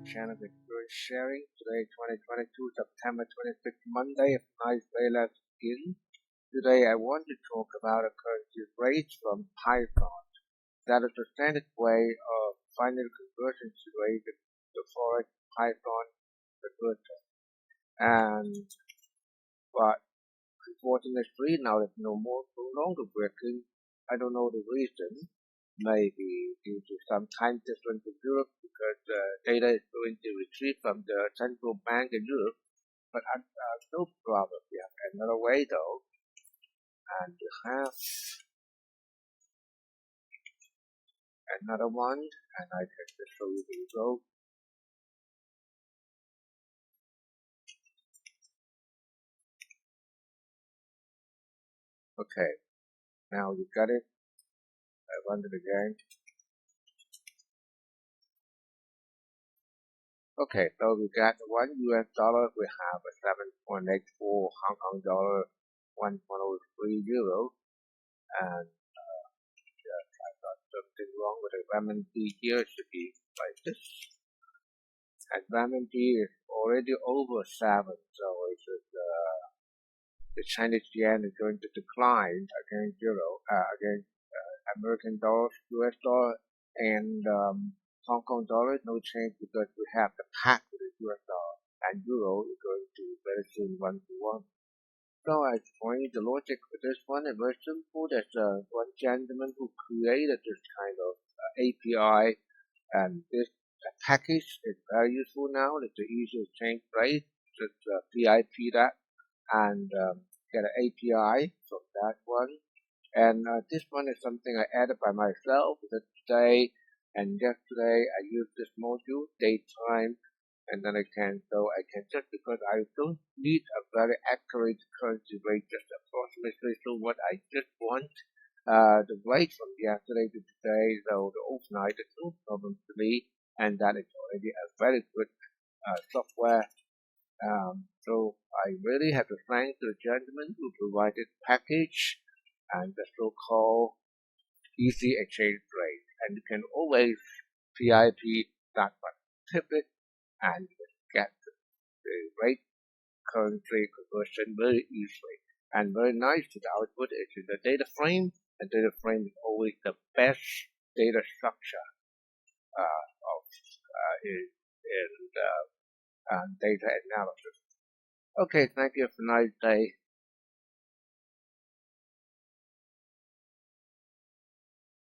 channel that you're sharing. Today, 2022, September 26th, Monday. It's a nice day. Let's begin. Today, I want to talk about a currency rate from Python. That is the standard way of finding conversion rate the forex Python converter. But unfortunately, now it's no longer working. I don't know the reason. Maybe due to some time difference in Europe, because data is going to retrieve from the central bank in Europe. But no problem. We have another way though, and we have another one, and I can just show you the result. Okay, now you got it. I run it again. Okay, so we got $1 US, we have a 7.84 Hong Kong dollar, 1.03 euro, and I got something wrong with the renminbi here. It should be like this. And renminbi is already over 7, so it should, the Chinese yen is going to decline against euro, against American dollars, US dollar, and Hong Kong dollar. No change because we have the pack with the US dollar, and euro is going to very soon 1-to-1. So I explained the logic for this one. It's very simple. There's one gentleman who created this kind of API, and this package is very useful now. It's the easy exchange rate. Just PIP that and get an API from that one. And this one is something I added by myself today and yesterday. I used this module daytime, and then I can just because I don't need a very accurate currency rate, just approximately. So what I just want the rate from yesterday to today, so the overnight is no problem to me, and that is already a very good software. So I really have to thank the gentleman who provided package and the so-called easy exchange rate, and you can always PIP that one, tip it, and get the rate currency conversion very easily and very nice. To the output is in the data frame, and data frame is always the best data structure in data analysis. Okay, thank you. Have a nice day.